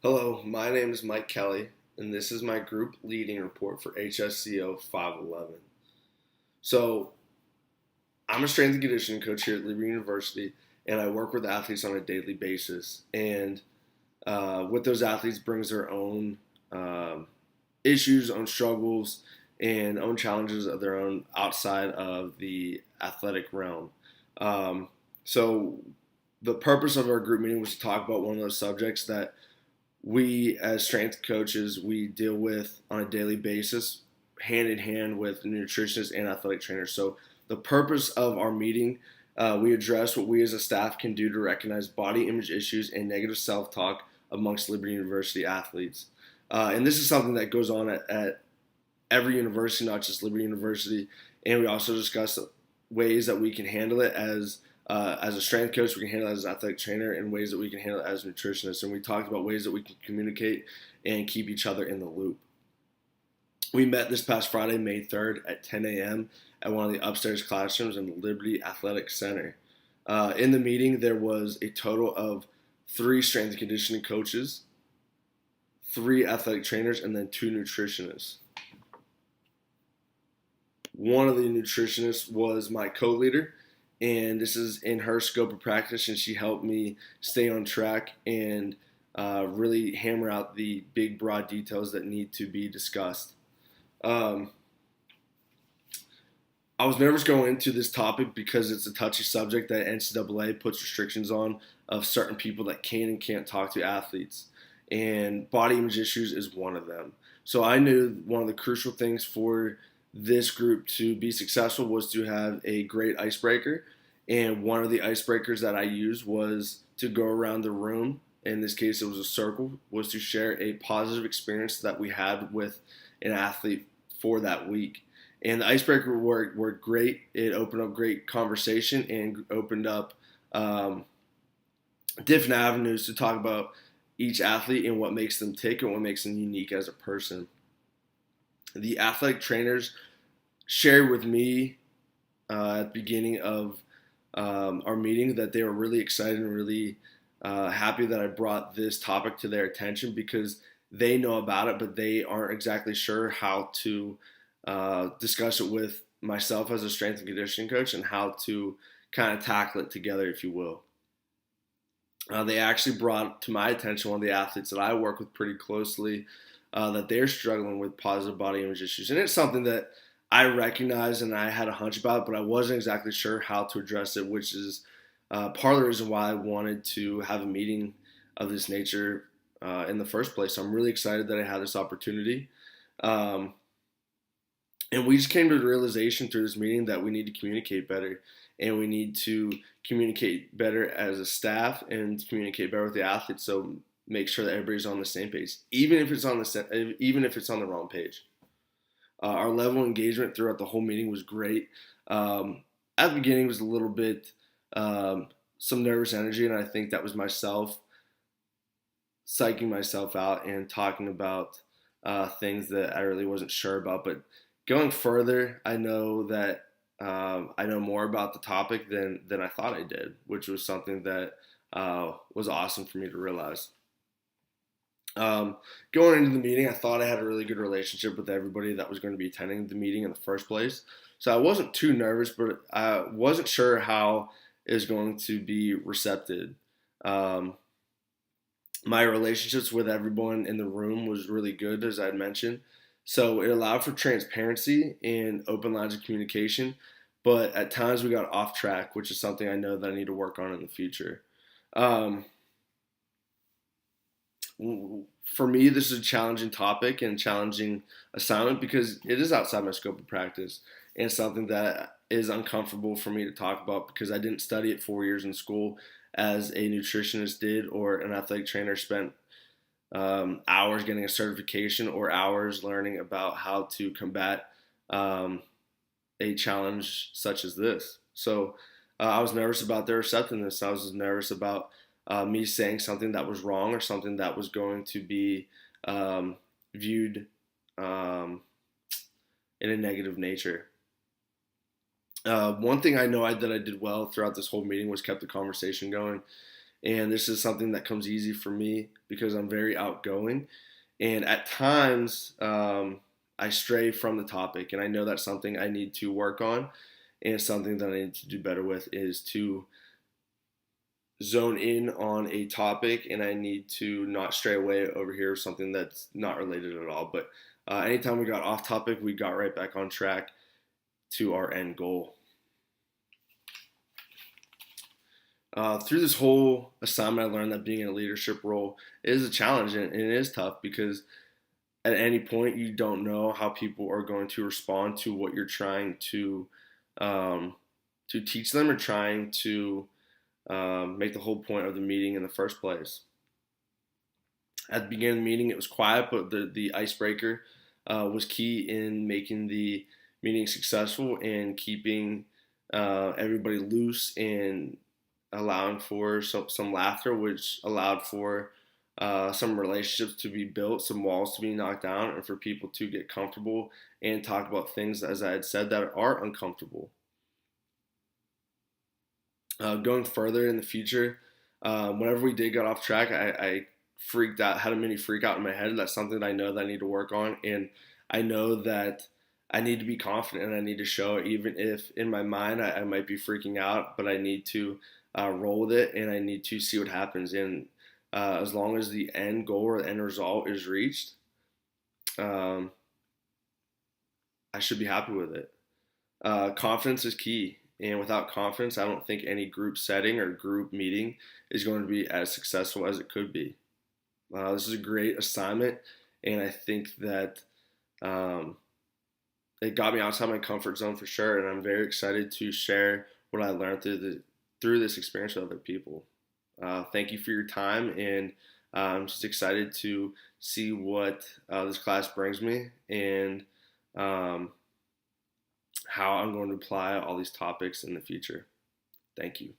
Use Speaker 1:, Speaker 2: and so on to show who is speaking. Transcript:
Speaker 1: Hello, my name is Mike Kelley, and this is my group leading report for HSCO 511. So, I'm a strength and conditioning coach here at Liberty University, and I work with athletes on a daily basis. And with those athletes brings their own issues, own struggles, and own challenges of their own outside of the athletic realm. Um, so, the purpose of our group meeting was to talk about one of those subjects that we as strength coaches we deal with on a daily basis, hand in hand with nutritionists and athletic trainers. So the purpose of our meeting, we address what we as a staff can do to recognize body image issues and negative self-talk amongst Liberty University athletes. And this is something that goes on at every university, not just Liberty University. And we also discuss ways that we can handle it as a strength coach, we can handle it as an athletic trainer, and ways that we can handle it as nutritionists. And we talked about ways that we can communicate and keep each other in the loop. We met this past Friday, May 3rd at 10 a.m. at one of the upstairs classrooms in the Liberty Athletic Center. In the meeting, there was a total of 3 strength and conditioning coaches, 3 athletic trainers, and then 2 nutritionists. One of the nutritionists was my co-leader, and this is in her scope of practice, and she helped me stay on track and really hammer out the big, broad details that need to be discussed. I was nervous going into this topic because it's a touchy subject that NCAA puts restrictions on of certain people that can and can't talk to athletes, and body image issues is one of them. So I knew one of the crucial things for this group to be successful was to have a great icebreaker. And one of the icebreakers that I used was to go around the room. In this case, it was a circle, was to share a positive experience that we had with an athlete for that week. And the icebreaker worked great. It opened up great conversation and opened up different avenues to talk about each athlete and what makes them tick and what makes them unique as a person. The athletic trainers shared with me at the beginning of our meeting that they were really excited and really happy that I brought this topic to their attention because they know about it, but they aren't exactly sure how to discuss it with myself as a strength and conditioning coach and how to kind of tackle it together, if you will. They actually brought to my attention one of the athletes that I work with pretty closely that they're struggling with positive body image issues. And it's something that I recognize and I had a hunch about, but I wasn't exactly sure how to address it, which is part of the reason why I wanted to have a meeting of this nature in the first place. So I'm really excited that I had this opportunity. And we just came to the realization through this meeting that we need to communicate better, and we need to communicate better as a staff and communicate better with the athletes. So make sure that everybody's on the same page, even if it's on the wrong page. Our level of engagement throughout the whole meeting was great. At the beginning, it was a little bit some nervous energy, and I think that was myself psyching myself out and talking about things that I really wasn't sure about. But going further, I know that I know more about the topic than I thought I did, which was something that was awesome for me to realize. Going into the meeting, I thought I had a really good relationship with everybody that was going to be attending the meeting in the first place. So I wasn't too nervous, but I wasn't sure how it was going to be recepted. My relationships with everyone in the room was really good, as I had mentioned. So it allowed for transparency and open lines of communication. But at times we got off track, which is something I know that I need to work on in the future. For me, this is a challenging topic and challenging assignment because it is outside my scope of practice and something that is uncomfortable for me to talk about because I didn't study it 4 years in school as a nutritionist did or an athletic trainer spent hours getting a certification or hours learning about how to combat a challenge such as this. So I was nervous about their receptiveness. I was nervous about me saying something that was wrong or something that was going to be viewed in a negative nature. One thing I know that I did well throughout this whole meeting was kept the conversation going. And this is something that comes easy for me because I'm very outgoing. And at times, I stray from the topic, and I know that's something I need to work on, and something that I need to do better with is to zone in on a topic, and I need to not stray away over here with something that's not related at all. But anytime we got off topic, we got right back on track to our end goal. Through this whole assignment, I learned that being in a leadership role is a challenge, and it is tough because at any point you don't know how people are going to respond to what you're trying to teach them, or trying to make the whole point of the meeting in the first place. At the beginning of the meeting, it was quiet, but the icebreaker was key in making the meeting successful and keeping everybody loose and allowing for some laughter, which allowed for some relationships to be built, some walls to be knocked down, and for people to get comfortable and talk about things, as I had said, that are uncomfortable. Going further in the future, whenever we did get off track, I freaked out, had a mini freak out in my head. That's something that I know that I need to work on, and I know that I need to be confident and I need to show it, even if in my mind I might be freaking out, but I need to roll with it, and I need to see what happens. And as long as the end goal or the end result is reached, I should be happy with it. Confidence is key. And without confidence, I don't think any group setting or group meeting is going to be as successful as it could be. This is a great assignment, and I think that it got me outside my comfort zone for sure. And I'm very excited to share what I learned through this experience with other people. Thank you for your time, and I'm just excited to see what this class brings me, and how I'm going to apply all these topics in the future. Thank you.